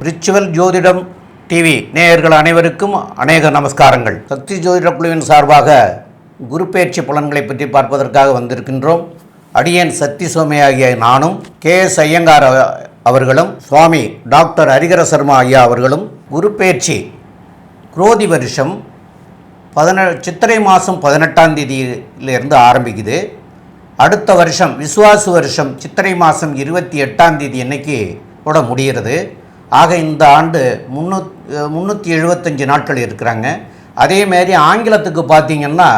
Ritual ஜோதிடம் TV நேயர்கள் அனைவருக்கும் அநேக நமஸ்காரங்கள். சக்தி ஜோதிட குழுவின் சார்பாக குரு பெயர்ச்சி பலன்களை பற்றி பார்ப்பதற்காக வந்திருக்கின்றோம். அடியேன் சக்தி சோமையாகிய நானும் KS ஐயங்கார் அவர்களும் சுவாமி டாக்டர் ஹரிகர சர்மா ஐயா அவர்களும் குரு பெயர்ச்சி குரோதி வருஷம் சித்திரை மாதம் 18ஆம் தேதியிலிருந்து ஆரம்பிக்குது. அடுத்த வருஷம் விசுவாசு வருஷம் சித்திரை மாதம் 28ஆம் தேதி அன்னைக்கு கூட முடிகிறது. ஆக இந்த ஆண்டு 375 நாட்கள் இருக்கிறாங்க. அதேமாரி ஆங்கிலத்துக்கு பார்த்திங்கன்னா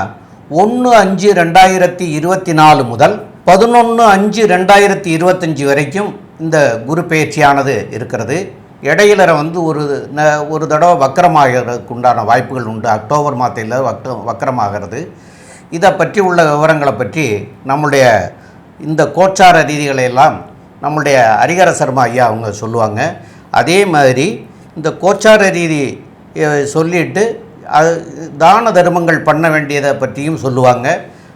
1/5/2024 முதல் 11/5/2025 வரைக்கும் இந்த குரு பெயர்ச்சியானது இருக்கிறது. இடையில ஒரு தடவை வக்கரமாகிறதுக்கு உண்டான வாய்ப்புகள் உண்டு. அக்டோபர் மாதத்தில் வக்கரமாகிறது. இதை பற்றி உள்ள விவரங்களை பற்றி நம்முடைய இந்த கோச்சார ரீதிகளையெல்லாம் நம்முடைய ஹரிகர சர்மா ஐயா அவங்க சொல்லுவாங்க. அதே மாதிரி இந்த கோச்சார ரீதி சொல்லிட்டு தான தர்மங்கள் பண்ண வேண்டியதை பற்றியும் சொல்லுவாங்க.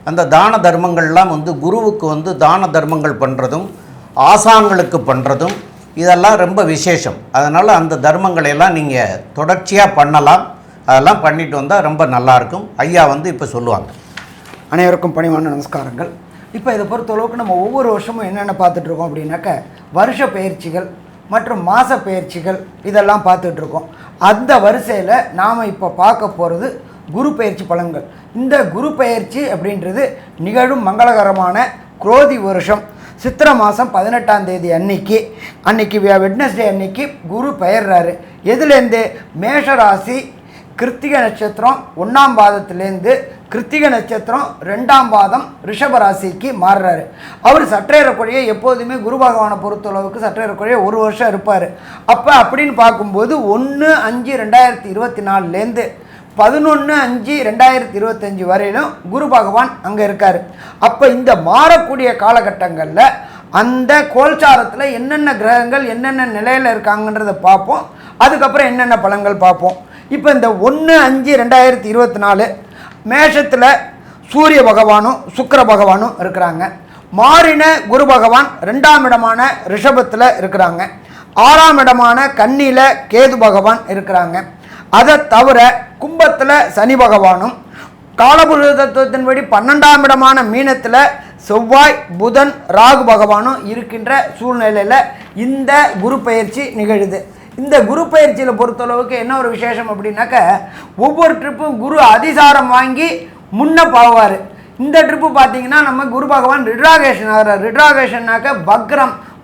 அந்த தான தர்மங்கள்லாம் குருவுக்கு தான தர்மங்கள் பண்ணுறதும் ஆசான்களுக்கு பண்ணுறதும் இதெல்லாம் ரொம்ப விசேஷம். அதனால் அந்த தர்மங்களையெல்லாம் நீங்கள் தொடர்ச்சியாக பண்ணலாம். அதெல்லாம் பண்ணிட்டு வந்தால் ரொம்ப நல்லாயிருக்கும். ஐயா இப்போ சொல்லுவாங்க. அனைவருக்கும் பணிவான நமஸ்காரங்கள். இப்போ இதை பொறுத்தளவுக்கு நம்ம ஒவ்வொரு வருஷமும் என்னென்ன பார்த்துட்ருக்கோம் அப்படின்னாக்க வருஷ பயிற்சிகள் மற்றும் மாத பயிற்சிகள் இதெல்லாம் பார்த்துட்ருக்கோம். அந்த வரிசையில் நாம் இப்போ பார்க்க போகிறது குரு பயிற்சி பலன்கள். இந்த குரு பயிற்சி அப்படின்றது நிகழும் மங்களகரமான குரோதி வருஷம் சித்திரை மாதம் 18ஆம் தேதி அன்னைக்கு வெட்னஸ்டே அன்னைக்கு குரு பெயர்றாரு. எதுலேருந்து? மேஷராசி கிருத்திகை நட்சத்திரம் 1ஆம் பாதத்திலேருந்து கிருத்திகை நட்சத்திரம் 2ஆம் பாதம் ரிஷபராசிக்கு மாறுறாரு. அவர் சற்றேறக்குறைய எப்போதுமே குரு பகவானை பொறுத்தளவுக்கு சற்றேறக்குறைய ஒரு வருஷம் இருப்பார். அப்போ அப்படின்னு பார்க்கும்போது 1/5/2024 11/5/2025 வரையிலும் குரு பகவான் அங்கே இருக்கார். அப்போ இந்த மாறக்கூடிய காலகட்டங்களில் அந்த கோல்சாரத்தில் என்னென்ன கிரகங்கள் என்னென்ன நிலையில் இருக்காங்கன்றதை பார்ப்போம். அதுக்கப்புறம் என்னென்ன பலன்கள் பார்ப்போம். இப்போ இந்த 1/5/2024 மேஷத்தில் சூரிய பகவானும் சுக்கிர பகவானும் இருக்கிறாங்க. மாறின குரு பகவான் 2ஆம் இடமான ரிஷபத்தில் இருக்கிறாங்க. 6ஆம் இடமான கன்னியில் கேது பகவான் இருக்கிறாங்க. அதை தவிர கும்பத்தில் சனி பகவானும் காலபுருஷ தத்துவத்தின்படி 12ஆம் இடமான மீனத்தில் செவ்வாய் புதன் ராகு பகவானும் இருக்கின்ற சூழ்நிலையில் இந்த குரு பயிற்சி நிகழுது. இந்த குரு பயிற்சியில் பொறுத்தளவுக்கு என்ன ஒரு விசேஷம் அப்படின்னாக்க ஒவ்வொரு ட்ரிப்பும் குரு அதிசாரம் வாங்கி முன்ன போவார். இந்த ட்ரிப்பு பார்த்தீங்கன்னா நம்ம குரு பகவான் ரிட்ராகேஷன் ஆகிறார். ரிட்ராகேஷன்னாக்க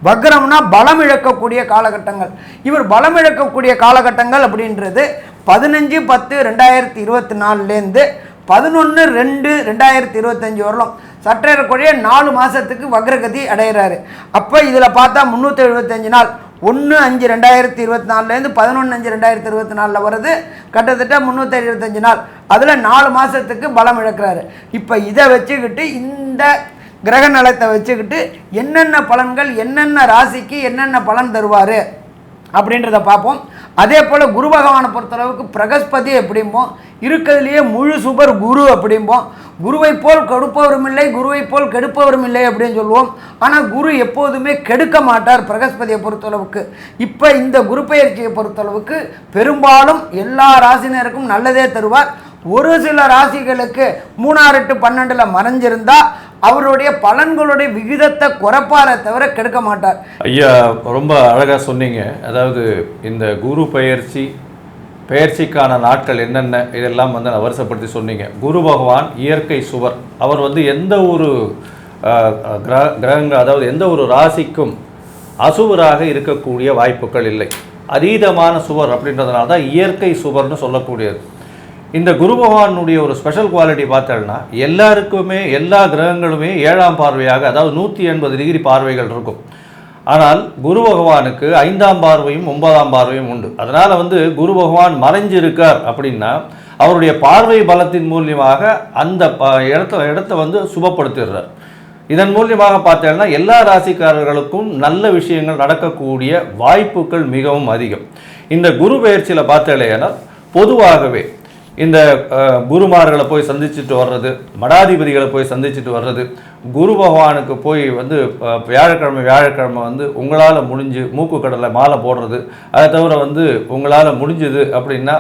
வக்ரம்னா பலம் இழக்கக்கூடிய காலகட்டங்கள். இவர் பலம் இழக்கக்கூடிய காலகட்டங்கள் அப்படின்றது 15/10/2024 11/2/2025 வரலாம். சற்றேறக்குறைய 4 மாதத்துக்கு வக்ரகதி அடைகிறாரு. அப்போ இதில் பார்த்தா 375 நாள் 1/5/2024 11/5/2024 வருது. கிட்டத்தட்ட 375 நாள். அதில் 4 மாதத்துக்கு பலம் இழக்கிறாரு. இப்போ இதை வச்சுக்கிட்டு இந்த கிரக நலத்தை வச்சுக்கிட்டு என்னென்ன பலன்கள் என்னென்ன ராசிக்கு என்னென்ன பலன் தருவார் அப்படின்றத பார்ப்போம். அதே போல் குரு பகவானை பொறுத்தளவுக்கு பிரகஸ்பதி எப்படிம்போம் இருக்கிறதுலையே முழு சுபர் குரு அப்படிம்போம். குருவை போல் கொடுப்பவரும் இல்லை குருவை போல் கெடுப்பவரும் இல்லை அப்படின்னு சொல்லுவோம். ஆனால் குரு எப்போதுமே கெடுக்க மாட்டார் பிரகஸ்பதியை பொறுத்தளவுக்கு. இப்போ இந்த குரு பயிற்சியை பொறுத்தளவுக்கு பெரும்பாலும் எல்லா ராசினருக்கும் நல்லதே தருவார். ஒரு சில ராசிகளுக்கு 3 to 12 மறைஞ்சிருந்தால் அவருடைய பலன்களுடைய விகிதத்தை குறைப்பாரை தவிர கெடுக்க மாட்டார். ஐயா ரொம்ப அழகாக சொன்னீங்க. அதாவது இந்த குரு பெயர்ச்சிக்கான நாட்கள் என்னென்ன இதெல்லாம் நான் வருஷப்படுத்தி சொன்னீங்க. குரு பகவான் இயற்கை சுவர். அவர் எந்த ஒரு கிரகங்கள் அதாவது எந்த ஒரு ராசிக்கும் அசுவராக இருக்கக்கூடிய வாய்ப்புகள் இல்லை. அதீதமான சுவர் அப்படின்றதுனால தான் இயற்கை சுவர்னு சொல்லக்கூடியது. இந்த குரு பகவானுடைய ஒரு ஸ்பெஷல் குவாலிட்டி பார்த்தோம்னா எல்லாருக்குமே எல்லா கிரகங்களுமே 7ஆம் பார்வையாக அதாவது 180 டிகிரி பார்வைகள் இருக்கும். ஆனால் குரு பகவானுக்கு 5ஆம் பார்வையும் 9ஆம் பார்வையும் உண்டு. அதனால் குரு பகவான் மறைஞ்சிருக்கார் அப்படின்னா அவருடைய பார்வை பலத்தின் மூலியமாக அந்த இடத்தை சுபப்படுத்திடுறார். இதன் மூலியமாக பார்த்தோம்னா எல்லா ராசிக்காரர்களுக்கும் நல்ல விஷயங்கள் நடக்கக்கூடிய வாய்ப்புகள் மிகவும் அதிகம். இந்த குரு பெயர்ச்சியில் பார்த்தேன்னா பொதுவாகவே இந்த குருமார்களை போய் சந்திச்சுட்டு வர்றது, மடாதிபதிகளை போய் சந்திச்சுட்டு வர்றது, குரு பகவானுக்கு போய் வந்து வியாழக்கிழமை வந்து உங்களால் முடிஞ்சு மூக்கு கடலை மாலை போடுறது, அதை தவிர வந்து உங்களால் முடிஞ்சது அப்படின்னா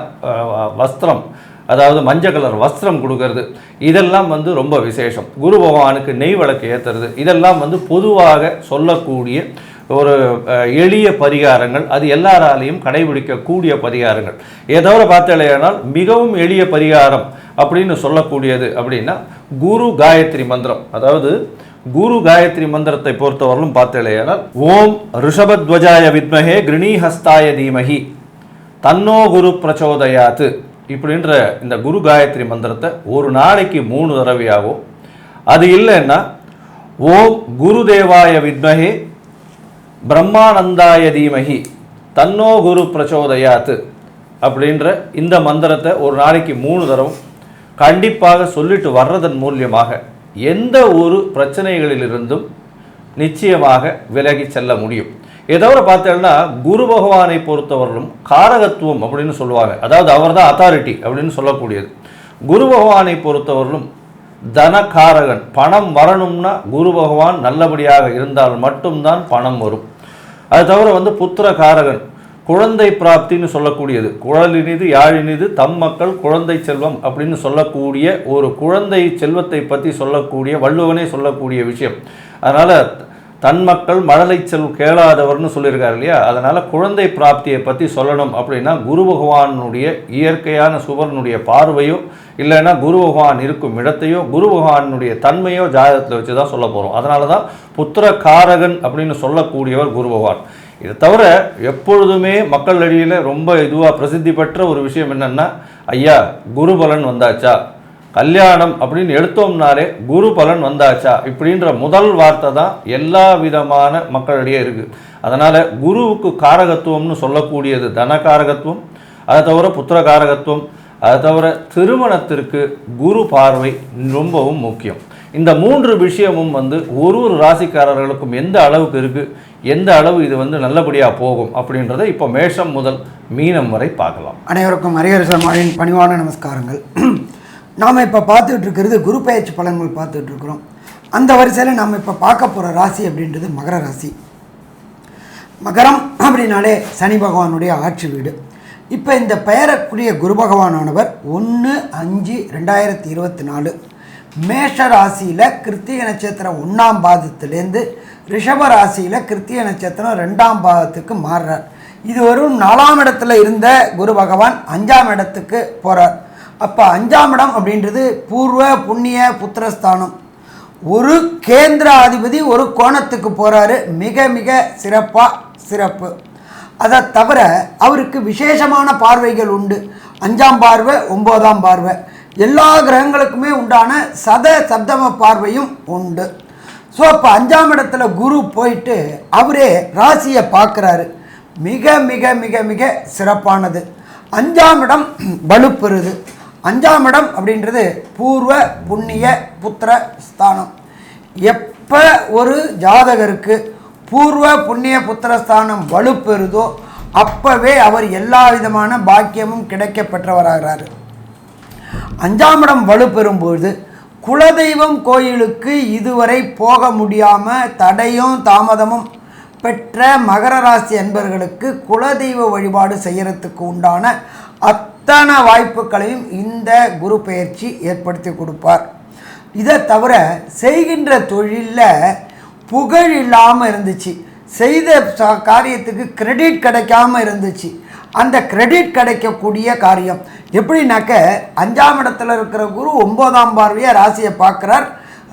வஸ்திரம், அதாவது மஞ்சள் கலர் வஸ்திரம் கொடுக்கறது, இதெல்லாம் வந்து ரொம்ப விசேஷம். குரு பகவானுக்கு நெய் விளக்கு ஏற்றுறது, இதெல்லாம் வந்து பொதுவாக சொல்லக்கூடிய ஒரு எளிய பரிகாரங்கள். அது எல்லாராலையும் கடைபிடிக்கக்கூடிய பரிகாரங்கள். இதை தவிர பார்த்தேனால் மிகவும் எளிய பரிகாரம் அப்படின்னு சொல்லக்கூடியது அப்படின்னா குரு காயத்ரி மந்திரம். அதாவது குரு காயத்ரி மந்திரத்தை பொறுத்தவரையிலும் பார்த்தேனால் ஓம் ரிஷபத்வஜாய வித்மஹே கிருணீஹஸ்தாய தீமஹி தன்னோ குரு பிரச்சோதயாத்து இப்படின்ற இந்த குரு காயத்ரி மந்திரத்தை ஒரு நாளைக்கு 3 தடவையாகும். அது இல்லைன்னா ஓம் குருதேவாய வித்மஹே பிரம்மானந்தாய தீமஹி தன்னோ குரு பிரச்சோதயாத்து அப்படின்ற இந்த மந்திரத்தை ஒரு நாளைக்கு 3 தடவை கண்டிப்பாக சொல்லிட்டு வர்றதன் மூலியமாக எந்த ஒரு பிரச்சனைகளிலிருந்தும் நிச்சயமாக விலகி செல்ல முடியும். ஏதோ பார்த்தேன்னா குரு பகவானை பொறுத்தவரையிலும் காரகத்துவம் அப்படின்னு சொல்லுவாங்க. அதாவது அவர் தான் அத்தாரிட்டி அப்படின்னு சொல்லக்கூடியது. குரு பகவானை பொறுத்தவரையிலும் தனகாரகன். பணம் வரணும்னா குரு பகவான் நல்லபடியாக இருந்தால் மட்டும்தான் பணம் வரும். அது தவிர வந்து புத்திரகாரகன், குழந்தை பிராப்தின்னு சொல்லக்கூடியது. குழலினிது யாழினிது தம் மக்கள் குழந்தை செல்வம் அப்படின்னு சொல்லக்கூடிய ஒரு குழந்தை செல்வத்தை பற்றி சொல்லக்கூடிய வள்ளுவனே சொல்லக்கூடிய விஷயம். அதனால் தன் மக்கள் மழலை செல்வம் கேளாதவர்னு சொல்லியிருக்காரு இல்லையா. அதனால் குழந்தை பிராப்தியை பற்றி சொல்லணும் அப்படின்னா குரு பகவானுடைய இயற்கையான சுபரனுடைய பார்வையோ இல்லைன்னா குரு பகவான் இருக்கும் இடத்தையோ குரு பகவானுடைய தன்மையோ ஜாதகத்தில் வச்சு தான் சொல்ல போகிறோம். அதனால தான் புத்திரகாரகன் அப்படின்னு சொல்லக்கூடியவர் குரு பகவான். இதை தவிர எப்பொழுதுமே மக்கள் அடியில் ரொம்ப இதுவாக பிரசித்தி பெற்ற ஒரு விஷயம் என்னென்னா, ஐயா குரு பலன் வந்தாச்சா, கல்யாணம் அப்படின்னு எடுத்தோம்னாலே குரு பலன் வந்தாச்சா இப்படின்ற முதல் வார்த்தை தான் எல்லா விதமான மக்களிடையே இருக்குது. அதனால் குருவுக்கு காரகத்துவம்னு சொல்லக்கூடியது தனகாரகத்துவம், அதை தவிர புத்திரகாரகத்துவம், அதை தவிர திருமணத்திற்கு குரு பார்வை ரொம்பவும் முக்கியம். இந்த 3 விஷயமும் வந்து ஒரு ராசிக்காரர்களுக்கும் எந்த அளவுக்கு இருக்குது, எந்த அளவு இது வந்து நல்லபடியாக போகும் அப்படின்றத இப்போ மேஷம் முதல் மீனம் வரை பார்க்கலாம். அனைவருக்கும் ஹரிஹரசர்மாவின் பணிவான நமஸ்காரங்கள். நாம் இப்போ பார்த்துட்டு இருக்கிறது குரு பெயர்ச்சி பலன்கள் பார்த்துட்டு இருக்கிறோம். அந்த வரிசையில் நாம் இப்போ பார்க்க போகிற ராசி அப்படின்றது மகர ராசி. மகரம் அப்படின்னாலே சனி பகவானுடைய ஆட்சி வீடு. இப்போ இந்த பெயரக்கூடிய குரு பகவானானவர் 1/5/2024 மேஷ ராசியில் கிருத்திகை நட்சத்திரம் 1ஆம் பாதத்திலேருந்து ரிஷப ராசியில் கிருத்திகை நட்சத்திரம் 2ஆம் பாதத்துக்கு மாறுறார். இது வரும் 4ஆம் இடத்துல இருந்த குரு பகவான் 5ஆம் இடத்துக்கு போகிறார். அப்போ 5ஆம் இடம் அப்படின்றது பூர்வ புண்ணிய புத்திரஸ்தானம். ஒரு கேந்திராதிபதி ஒரு கோணத்துக்கு போகிறாரு. மிக மிக சிறப்பு. அதை தவிர அவருக்கு விசேஷமான பார்வைகள் உண்டு. 5ஆம் பார்வை, 9ஆம் பார்வை, எல்லா கிரகங்களுக்குமே உண்டான சப்தம பார்வையும் உண்டு. ஸோ அப்போ 5ஆம் இடத்துல குரு போயிட்டு அவரே ராசியை பார்க்குறாரு. மிக மிக மிக மிக சிறப்பானது. 5ஆம் இடம் வலுப்பெறுது. 5ஆம் இடம் அப்படின்றது பூர்வ புண்ணிய புத்திர ஸ்தானம். எப்போ ஒரு ஜாதகருக்கு பூர்வ புண்ணிய புத்திரஸ்தானம் வலுப்பெறுதோ அப்போவே அவர் எல்லா விதமான பாக்கியமும் கிடைக்க பெற்றவராகிறார். 5ஆம் இடம் வலுப்பெறும்போது குலதெய்வம் கோயிலுக்கு இதுவரை போக முடியாமல் தடையும் தாமதமும் பெற்ற மகர ராசி அன்பர்களுக்கு குலதெய்வ வழிபாடு செய்கிறதுக்கு உண்டான அத்தனை வாய்ப்புகளையும் இந்த குரு பெயர்ச்சி ஏற்படுத்தி கொடுப்பார். இதை தவிர செய்கின்ற தொழிலில் புகழ் இல்லாமல் இருந்துச்சு, செய்த காரியத்துக்கு கிரெடிட் கிடைக்காமல் இருந்துச்சு. அந்த கிரெடிட் கிடைக்கக்கூடிய காரியம் எப்படின்னாக்க 5ஆம் இடத்துல இருக்கிற குரு 9ஆம் பார்வையாக ராசியை பார்க்குறார்.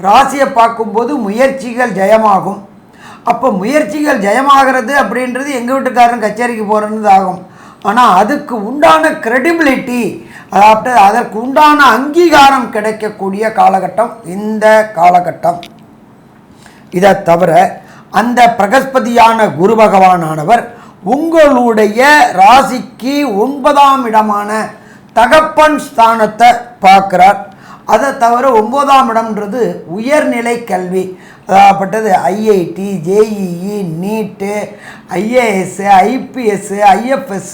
ராசியை பார்க்கும்போது முயற்சிகள் ஜெயமாகும். அப்போ முயற்சிகள் ஜெயமாகிறது அப்படின்றது எங்கள் வீட்டுக்காரன் கச்சேரிக்கு போகிறது ஆகும். ஆனால் அதுக்கு உண்டான கிரெடிபிலிட்டி, அதாவது அதற்கு உண்டான அங்கீகாரம் கிடைக்கக்கூடிய காலகட்டம் இந்த காலகட்டம். இதை தவிர அந்த பிரகஸ்பதியான குரு பகவானானவர் உங்களுடைய ராசிக்கு 9ஆம் இடமான தகப்பன் ஸ்தானத்தை பார்க்குறார். அதை தவிர 9ஆம் இடம்ன்றது உயர்நிலை கல்வி, அதாகப்பட்டது IIT, JEE, நீட்டு, IAS, IPS, IFS,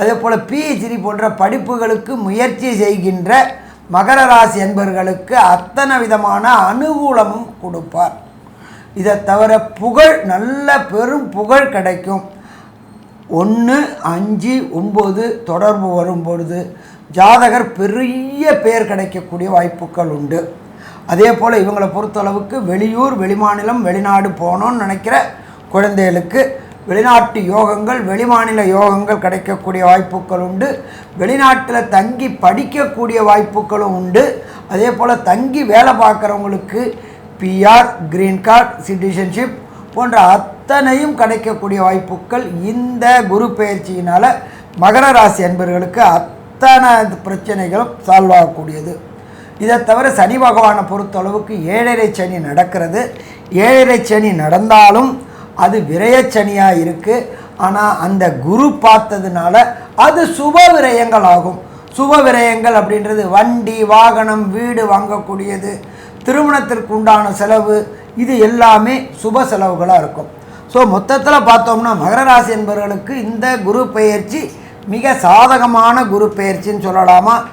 அதே போல் பிஹெச்டி போன்ற படிப்புகளுக்கு முயற்சி செய்கின்ற மகர ராசி என்பவர்களுக்கு அத்தனை விதமான அனுகூலமும் கொடுப்பார். இதை தவிர புகழ், நல்ல பெரும் புகழ் கிடைக்கும். 1, 5, 9 தொடர்பு வரும்பொழுது ஜாதகர் பெரிய பேர் கிடைக்கக்கூடிய வாய்ப்புகள் உண்டு. அதே போல் இவங்களை பொறுத்தளவுக்கு வெளியூர், வெளிமாநிலம், வெளிநாடு போகணும்னு நினைக்கிற குழந்தைகளுக்கு வெளிநாட்டு யோகங்கள், வெளிமாநில யோகங்கள் கிடைக்கக்கூடிய வாய்ப்புகள் உண்டு. வெளிநாட்டில் தங்கி படிக்கக்கூடிய வாய்ப்புகளும் உண்டு. அதே போல் தங்கி வேலை பார்க்குறவங்களுக்கு பிஆர், கிரீன் கார்டு, சிட்டிசன்ஷிப் போன்ற அத்தனையும் கிடைக்கக்கூடிய வாய்ப்புகள் இந்த குரு பெயர்ச்சியினால் மகர ராசி என்பவர்களுக்கு அத்தனை பிரச்சனைகளும் சால்வ் ஆகக்கூடியது. இதை தவிர சனி பகவானை பொறுத்தளவுக்கு 7.5 சனி நடக்கிறது. 7.5 சனி நடந்தாலும் அது விரயச்சனியாக இருக்குது. ஆனால் அந்த குரு பார்த்ததுனால அது சுப விரயங்கள் ஆகும். சுப விரயங்கள் அப்படின்றது வண்டி, வாகனம், வீடு வாங்கக்கூடியது, திருமணத்திற்கு உண்டான செலவு, இது எல்லாமே சுப செலவுகளாக இருக்கும். ஸோ மொத்தத்தில் பார்த்தோம்னா மகர ராசி என்பவர்களுக்கு இந்த குரு பெயர்ச்சி மிக சாதகமான குரு பெயர்ச்சின்னு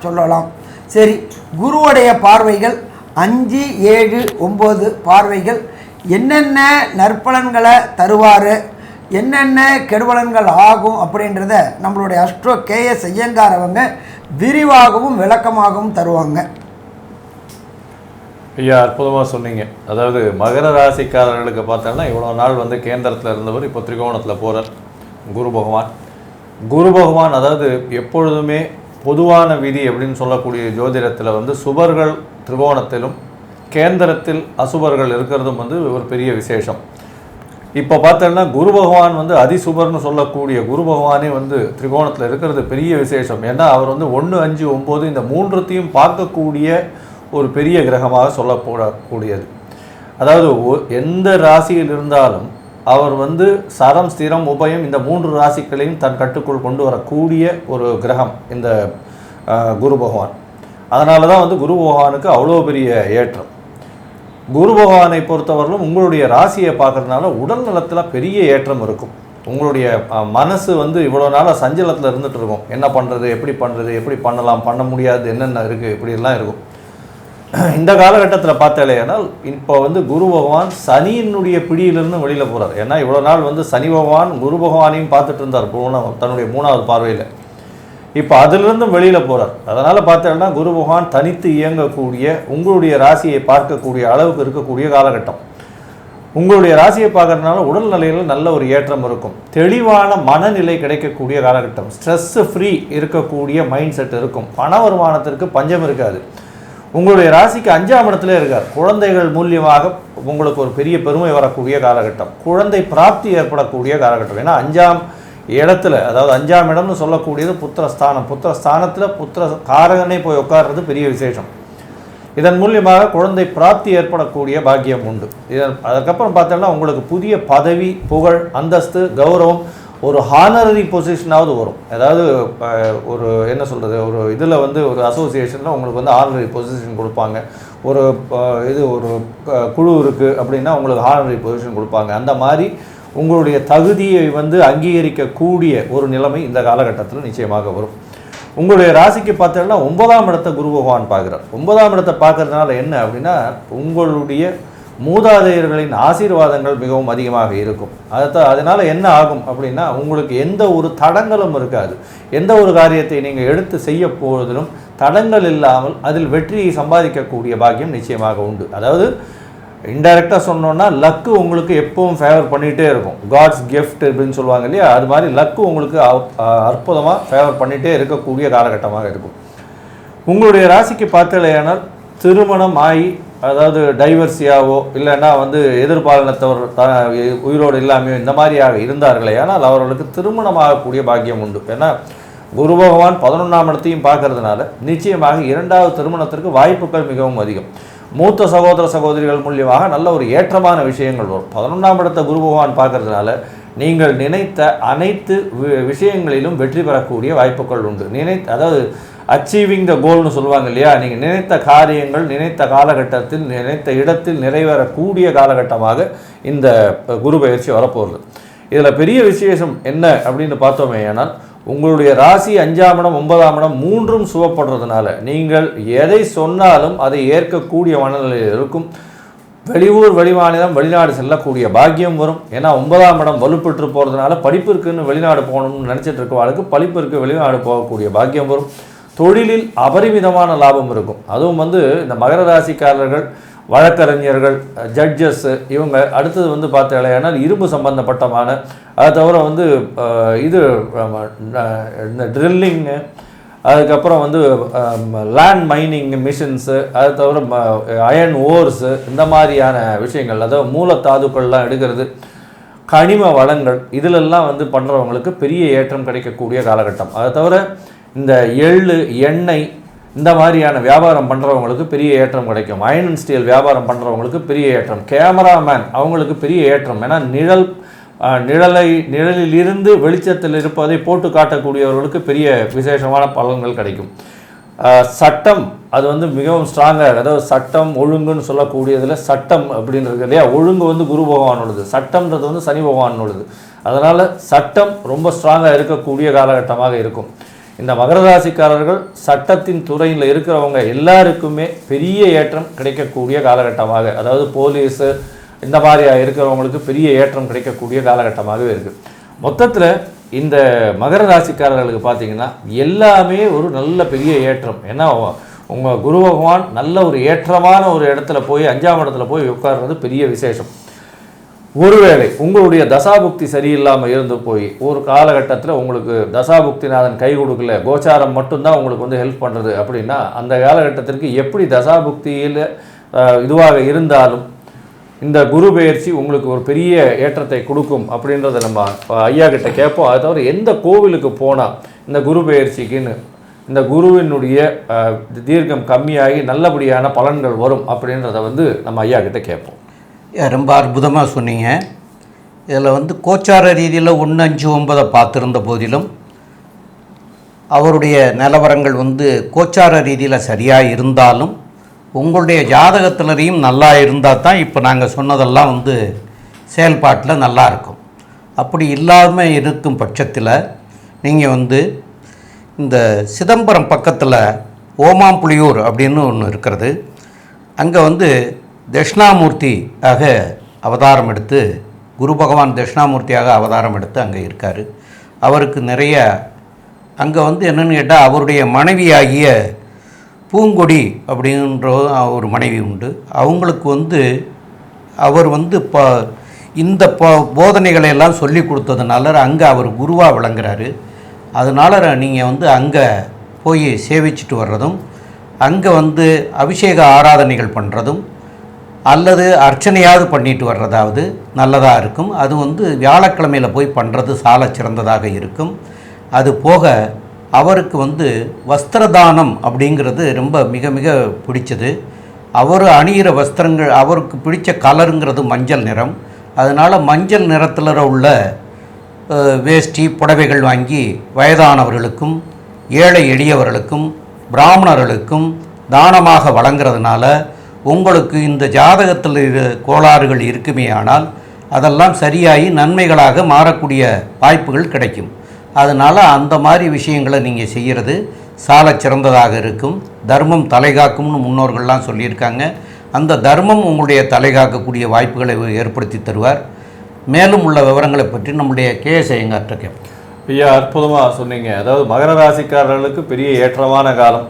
சொல்லலாம். சரி, குருவுடைய பார்வைகள் 5, 7, 9 பார்வைகள் என்னென்ன நற்பலன்களை தருவார், என்னென்ன கெடுபலன்கள் ஆகும் அப்படின்றத நம்மளுடைய அஸ்ட்ரோ கேஎஸ் ஐயங்கார் அவங்க விரிவாகவும் விளக்கமாகவும் தருவாங்க. ஐயா, அற்புதமாக சொன்னீங்க. அதாவது மகர ராசிக்காரர்களுக்கு பார்த்தோம்னா இவ்வளோ நாள் வந்து கேந்திரத்தில் இருந்தவர் இப்போ திரிகோணத்தில் போகிறார் குரு பகவான். குரு பகவான் அதாவது எப்பொழுதுமே பொதுவான விதி அப்படின்னு சொல்லக்கூடிய ஜோதிடத்தில் வந்து சுபர்கள் திரிகோணத்திலும் கேந்திரத்தில் அசுபர்கள் இருக்கிறதும் வந்து ஒரு பெரிய விசேஷம். இப்போ பார்த்தோம்னா குரு பகவான் வந்து அதிசுபர்னு சொல்லக்கூடிய குரு பகவானே வந்து திரிகோணத்தில் இருக்கிறது பெரிய விசேஷம். ஏன்னா அவர் வந்து 1, 5, 9 இந்த மூன்றுத்தையும் பார்க்கக்கூடிய ஒரு பெரிய கிரகமாக சொல்லக்கூடாது. அதாவது எந்த ராசியில் இருந்தாலும் அவர் வந்து சரம், ஸ்திரம், உபயம் இந்த 3 ராசிகளையும் தன் கட்டுக்குள் கொண்டு வரக்கூடிய ஒரு கிரகம் இந்த குரு பகவான். அதனால தான் வந்து குரு பகவானுக்கு அவ்வளோ பெரிய ஏற்றம். குரு பகவானை பொறுத்தவரையிலும் உங்களுடைய ராசியை பார்க்கறதுனால உடல் நலத்தில் பெரிய ஏற்றம் இருக்கும். உங்களுடைய மனசு வந்து இவ்வளோ நாளாக சஞ்சலத்தில் இருந்துகிட்டு இருக்கும். என்ன பண்ணுறது, எப்படி பண்ணுறது, எப்படி பண்ணலாம், பண்ண முடியாது, என்னென்ன இருக்குது, இப்படிலாம் இருக்கும். இந்த காலகட்டத்தில் பார்த்தாலேனால் இப்போ வந்து குரு பகவான் சனியினுடைய பிடியிலிருந்து வெளியில் போகிறார். ஏன்னா இவ்வளோ நாள் வந்து சனி பகவான் குரு பகவானையும் பார்த்துட்டு இருந்தார் தன்னுடைய 3வது பார்வையில். இப்போ அதிலிருந்தும் வெளியில் போகிறார். அதனால் பார்த்தோம்னா குரு பகவான் தனித்து இயங்கக்கூடிய உங்களுடைய ராசியை பார்க்கக்கூடிய அளவுக்கு இருக்கக்கூடிய காலகட்டம். உங்களுடைய ராசியை பார்க்கறதுனால உடல்நிலையில் நல்ல ஒரு ஏற்றம் இருக்கும். தெளிவான மனநிலை கிடைக்கக்கூடிய காலகட்டம். ஸ்ட்ரெஸ்ஸு ஃப்ரீ இருக்கக்கூடிய மைண்ட் செட் இருக்கும். பண வருமானத்திற்கு பஞ்சம் இருக்காது. உங்களுடைய ராசிக்கு 5ஆம் இடத்துல இருக்கார். குழந்தைகள் மூலியமாக உங்களுக்கு ஒரு பெரிய பெருமை வரக்கூடிய காலகட்டம். குழந்தை பிராப்தி ஏற்படக்கூடிய காலகட்டம். ஏன்னா 5ஆம் இடத்துல, அதாவது 5ஆம் இடம்னு சொல்லக்கூடியது புத்திரஸ்தானம். புத்திரஸ்தானத்தில் புத்திர காரகனே போய் உட்கார்றது பெரிய விசேஷம். இதன் மூலியமாக குழந்தை பிராப்தி ஏற்படக்கூடிய பாக்கியம் உண்டு. அதுக்கப்புறம் பார்த்தோம்னா உங்களுக்கு புதிய பதவி, புகழ், அந்தஸ்து, கௌரவம், ஒரு ஹானரரி பொசிஷனாவது வரும். அதாவது ஒரு என்ன சொல்கிறது, ஒரு இதில் வந்து ஒரு அசோசியேஷனில் உங்களுக்கு வந்து ஹானரரி பொசிஷன் கொடுப்பாங்க. ஒரு ஒரு குழு இருக்குது அப்படின்னா உங்களுக்கு ஹானரரி பொசிஷன் கொடுப்பாங்க. அந்த மாதிரி உங்களுடைய தகுதியை வந்து அங்கீகரிக்கக்கூடிய ஒரு நிலைமை இந்த காலகட்டத்தில் நிச்சயமாக வரும். உங்களுடைய ராசிக்கு பார்த்தோம்னா 9ஆம் இடத்தை குரு பகவான் பார்க்குறார். 9ஆம் இடத்தை பார்க்கறதுனால என்ன அப்படின்னா உங்களுடைய மூதாதையர்களின் ஆசீர்வாதங்கள் மிகவும் அதிகமாக இருக்கும். அதனால் என்ன ஆகும் அப்படின்னா உங்களுக்கு எந்த ஒரு தடங்களும் இருக்காது. எந்த ஒரு காரியத்தை நீங்கள் எடுத்து செய்ய போவதிலும் தடங்கள் இல்லாமல் அதில் வெற்றியை சம்பாதிக்கக்கூடிய பாக்கியம் நிச்சயமாக உண்டு. அதாவது இன்டைரக்டாக சொன்னோன்னா லக்கு உங்களுக்கு எப்பவும் ஃபேவர் பண்ணிகிட்டே இருக்கும். காட்ஸ் கிஃப்ட் அப்படின்னு சொல்லுவாங்க இல்லையா, அது மாதிரி லக்கு உங்களுக்கு அற்புதமாக ஃபேவர் பண்ணிகிட்டே இருக்கக்கூடிய காலகட்டமாக இருக்கும். உங்களுடைய ராசிக்கு பார்த்தலையானால் திருமணம் ஆகி, அதாவது டைவர்ஸியாவோ இல்லைன்னா வந்து எதிர்பாலினத்தவர் உயிரோடு இல்லாமையோ இந்த மாதிரியாக இருந்தார்களே ஆனால் அவர்களுக்கு திருமணம் ஆகக்கூடிய பாக்கியம் உண்டு. ஏன்னா குரு பகவான் 11ஆம் இடத்தையும் பார்க்கறதுனால நிச்சயமாக 2வது திருமணத்திற்கு வாய்ப்புகள் மிகவும் அதிகம். மூத்த சகோதர சகோதரிகள் மூலியமாக நல்ல ஒரு ஏற்றமான விஷயங்கள் வரும். 11ஆம் இடத்தை குரு பகவான் பார்க்கறதுனால நீங்கள் நினைத்த அனைத்து விஷயங்களிலும் வெற்றி பெறக்கூடிய வாய்ப்புகள் உண்டு. அதாவது அச்சீவிங் த கோல்னு சொல்லுவாங்க இல்லையா, நீங்கள் நினைத்த காரியங்கள் நினைத்த காலகட்டத்தில் நினைத்த இடத்தில் நிறைவேறக்கூடிய காலகட்டமாக இந்த குரு பயிற்சி வரப்போகிறது. இதில் பெரிய விசேஷம் என்ன அப்படின்னு பார்த்தோமே ஆனால் உங்களுடைய ராசி 5ஆம் இடம் 9ஆம் இடம் மூன்றும் சுவப்படுறதுனால நீங்கள் எதை சொன்னாலும் அதை ஏற்கக்கூடிய மனநிலையில் இருக்கும். வெளியூர் வெளிமாநிலம் வெளிநாடு செல்லக்கூடிய பாக்கியம் வரும். ஏன்னா 9ஆம் இடம் வலுப்பெற்று போகிறதுனால படிப்பிற்குன்னு வெளிநாடு போகணும்னு நினச்சிட்டு இருக்கவாளுக்கு படிப்பிற்கு வெளிநாடு போகக்கூடிய பாக்கியம் வரும். தொழிலில் அபரிமிதமான லாபம் இருக்கும். அதுவும் இந்த மகர ராசிக்காரர்கள், வழக்கறிஞர்கள், ஜட்ஜஸ், இவங்க அடுத்தது பார்த்தாலேனால் இரும்பு சம்பந்தப்பட்டமான, அதை தவிர இது இந்த ட்ரில்லிங்கு, அதுக்கப்புறம் லேண்ட் மைனிங் மிஷின்ஸு, அது தவிர அயன் ஓர்ஸு, இந்த மாதிரியான விஷயங்கள், அதாவது மூலத்தாதுக்கள்லாம் எடுக்கிறது, கனிம வளங்கள், இதிலெல்லாம் பண்ணுறவங்களுக்கு பெரிய ஏற்றம் கிடைக்கக்கூடிய காலகட்டம். அதை தவிர இந்த எள்ளு, எண்ணெய், இந்த மாதிரியான வியாபாரம் பண்ணுறவங்களுக்கு பெரிய ஏற்றம் கிடைக்கும். அயன் அண்ட் ஸ்டீல் வியாபாரம் பண்ணுறவங்களுக்கு பெரிய ஏற்றம். கேமராமேன் அவங்களுக்கு பெரிய ஏற்றம். ஏன்னா நிழலிலிருந்து வெளிச்சத்தில் இருப்பதை போட்டு காட்டக்கூடியவர்களுக்கு பெரிய விசேஷமான பலன்கள் கிடைக்கும். சட்டம் அது மிகவும் ஸ்ட்ராங்காக, அதாவது சட்டம் ஒழுங்குன்னு சொல்லக்கூடியதில் சட்டம் அப்படின்றது இல்லையா, ஒழுங்கு குரு பகவானோடது, சட்டம்ன்றது சனி பகவானோடது. அதனால் சட்டம் ரொம்ப ஸ்ட்ராங்காக இருக்கக்கூடிய காலகட்டமாக இருக்கும். இந்த மகர ராசிக்காரர்கள் சட்டத்தின் துறையில் இருக்கிறவங்க எல்லாருக்குமே பெரிய ஏற்றம் கிடைக்கக்கூடிய காலகட்டமாக, அதாவது போலீஸு இந்த மாதிரியாக இருக்கிறவங்களுக்கு பெரிய ஏற்றம் கிடைக்கக்கூடிய காலகட்டமாகவே இருக்குது. மொத்தத்தில் இந்த மகர ராசிக்காரர்களுக்கு பார்த்திங்கன்னா எல்லாமே ஒரு நல்ல பெரிய ஏற்றம். ஏன்னா உங்கள் குரு பகவான் நல்ல ஒரு ஏற்றமான ஒரு இடத்துல போய் 5ஆம் இடத்துல போய் உட்கார்றது பெரிய விசேஷம். ஒருவேளை உங்களுடைய தசாபுக்தி சரியில்லாமல் இருந்து போய் ஒரு காலகட்டத்தில் உங்களுக்கு தசாபுக்திநாதன் கை கொடுக்கல, கோச்சாரம் மட்டும்தான் உங்களுக்கு ஹெல்ப் பண்ணுறது அப்படின்னா, அந்த காலகட்டத்திற்கு எப்படி தசாபுக்தியில் இதுவாக இருந்தாலும் இந்த குரு பெயர்ச்சி உங்களுக்கு ஒரு பெரிய ஏற்றத்தை கொடுக்கும் அப்படின்றத நம்ம ஐயா கிட்ட கேட்போம். அது தவிர எந்த கோவிலுக்கு போனால் இந்த குரு பெயர்ச்சிக்குன்னு இந்த குருவினுடைய தீர்க்கம் கம்மியாகி நல்லபடியான பலன்கள் வரும் அப்படின்றத நம்ம ஐயா கிட்ட கேட்போம். ரொம்ப அற்புதமாக சொன்னீங்க. இதில் கோச்சார ரீதியில் 1, 5, 9 பார்த்துருந்த போதிலும் அவருடைய நிலவரங்கள் கோச்சார ரீதியில் சரியாக இருந்தாலும் உங்களுடைய ஜாதகத்திலையும் நல்லா இருந்தால் தான் இப்போ நாங்கள் சொன்னதெல்லாம் செயல்பாட்டில் நல்லா இருக்கும். அப்படி இல்லாமல் இருக்கும் பட்சத்தில் நீங்கள் இந்த சிதம்பரம் பக்கத்தில் ஓமாம்புலியூர் அப்படின்னு ஒன்று இருக்கிறது. அங்கே தட்சிணாமூர்த்தி ஆக அவதாரம் எடுத்து, குரு பகவான் தட்சிணாமூர்த்தியாக அவதாரம் எடுத்து அங்கே இருக்கார். அவருக்கு நிறைய அங்கே என்னென்னு கேட்டால் அவருடைய மனைவியாகிய பூங்கொடி அப்படின்ற ஒரு மனைவி உண்டு. அவங்களுக்கு அவர் இந்த போதனைகளை எல்லாம் சொல்லி கொடுத்ததுனால அங்கே அவர் குருவாக விளங்குறாரு. அதனால் நீங்கள் அங்கே போய் சேவிச்சுட்டு வர்றதும், அங்கே அபிஷேக ஆராதனைகள் பண்ணுறதும் அல்லது அர்ச்சனையாவது பண்ணிட்டு வர்றதாவது நல்லதாக இருக்கும். அது வியாழக்கிழமையில் போய் பண்ணுறது சால சிறந்ததாக இருக்கும். அது போக அவருக்கு வஸ்திரதானம் அப்படிங்கிறது ரொம்ப மிக மிக பிடிச்சது. அவர் அணிகிற வஸ்திரங்கள், அவருக்கு பிடித்த கலருங்கிறது மஞ்சள் நிறம். அதனால் மஞ்சள் நிறத்தில் உள்ள வேஷ்டி புடவைகள் வாங்கி வயதானவர்களுக்கும் ஏழை எளியவர்களுக்கும் பிராமணர்களுக்கும் தானமாக வழங்குறதுனால உங்களுக்கு இந்த ஜாதகத்தில் கோளாறுகள் இருக்குமே ஆனால் அதெல்லாம் சரியாகி நன்மைகளாக மாறக்கூடிய வாய்ப்புகள் கிடைக்கும். அதனால் அந்த மாதிரி விஷயங்களை நீங்கள் செய்கிறது சால சிறந்ததாக இருக்கும். தர்மம் தலைகாக்கும்னு முன்னோர்கள்லாம் சொல்லியிருக்காங்க. அந்த தர்மம் உங்களுடைய தலைகாக்கக்கூடிய வாய்ப்புகளை ஏற்படுத்தி தருவார். மேலும் உள்ள விவரங்களை பற்றி நம்முடைய கேஎஸ் ஐயங்கார்ட்ட கேட்போம். ஐயா, அற்புதமாக சொன்னீங்க. அதாவது மகர ராசிக்காரர்களுக்கு பெரிய ஏற்றமான காலம்.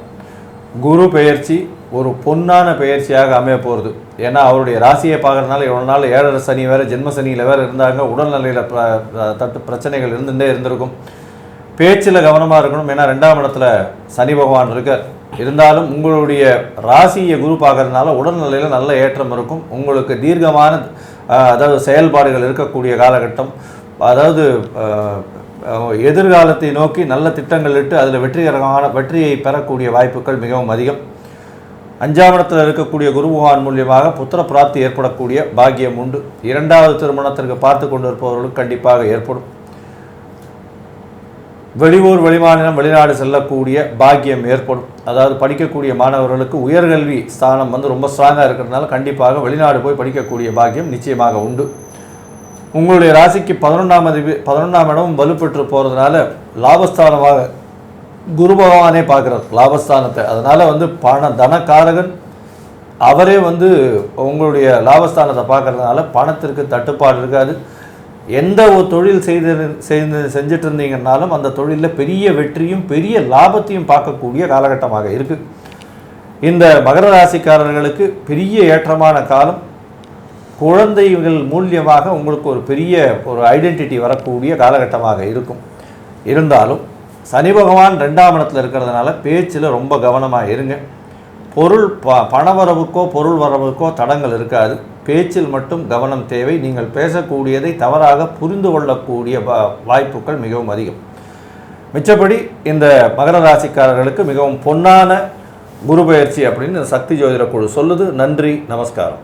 குரு பெயர்ச்சி ஒரு பொன்னான பெயர்ச்சியாக அமைய போகிறது. ஏன்னா அவருடைய ராசியை பார்க்குறதுனால இவ்வளோ நாள் 7 சனி வேறு, ஜென்ம சனியில் வேறு இருந்தாங்க. உடல்நிலையில் பிரச்சனைகள் இருந்துகிட்டே இருந்திருக்கும். பேச்சில் கவனமாக இருக்கணும். ஏன்னா 2ஆம் இடத்துல சனி பகவான் இருக்கார். இருந்தாலும் உங்களுடைய ராசியை குரு பார்க்கறதுனால உடல்நிலையில் நல்ல ஏற்றம் இருக்கும். உங்களுக்கு தீர்க்கமான அதாவது செயல்பாடுகள் இருக்கக்கூடிய காலகட்டம். அதாவது எதிர்காலத்தை நோக்கி நல்ல திட்டங்கள் இட்டு அதில் வெற்றியை பெறக்கூடிய வாய்ப்புகள் மிகவும் அதிகம். 5ஆம் இடத்தில் இருக்கக்கூடிய குரு பகவான் மூலியமாக புத்திர பிராப்தி ஏற்படக்கூடிய பாக்கியம் உண்டு. 2வது திருமணத்திற்கு பார்த்து கொண்டு இருப்பவர்களுக்கு கண்டிப்பாக ஏற்படும். வெளியூர் வெளிமாநிலம் வெளிநாடு செல்லக்கூடிய பாக்கியம் ஏற்படும். அதாவது படிக்கக்கூடிய மாணவர்களுக்கு உயர்கல்வி ஸ்தானம் ரொம்ப ஸ்ட்ராங்காக இருக்கிறதுனால கண்டிப்பாக வெளிநாடு போய் படிக்கக்கூடிய பாக்கியம் நிச்சயமாக உண்டு. உங்களுடைய ராசிக்கு 11ஆம் இடமும் வலுப்பெற்று போகிறதுனால லாபஸ்தானமாக குரு பகவானே பார்க்குறார் லாபஸ்தானத்தை. அதனால் வந்து தனக்காரகன் அவரே வந்து உங்களுடைய லாபஸ்தானத்தை பார்க்கறதுனால பணத்திற்கு தட்டுப்பாடு இருக்காது. எந்த ஒரு தொழில் செஞ்சுட்டு இருந்தீங்கன்னாலும் அந்த தொழிலில் பெரிய வெற்றியும் பெரிய லாபத்தையும் பார்க்கக்கூடிய காலகட்டமாக இருக்குது. இந்த மகர ராசிக்காரர்களுக்கு பெரிய ஏற்றமான காலம். குழந்தைகள் மூலியமாக உங்களுக்கு ஒரு பெரிய ஒரு ஐடென்டிட்டி வரக்கூடிய காலகட்டமாக இருக்கும். இருந்தாலும் சனி பகவான் 2ஆம் இடத்துல இருக்கிறதுனால பேச்சில் ரொம்ப கவனமாக இருங்க. பணவரவுக்கோ பொருள் வரவுக்கோ தடங்கள் இருக்காது. பேச்சில் மட்டும் கவனம் தேவை. நீங்கள் பேசக்கூடியதை தவறாக புரிந்து கொள்ளக்கூடிய வாய்ப்புகள் மிகவும் அதிகம். மிச்சப்படி இந்த மகர ராசிக்காரர்களுக்கு மிகவும் பொன்னான குரு பெயர்ச்சி அப்படின்னு சக்தி ஜோதிட குழு சொல்லுது. நன்றி, நமஸ்காரம்.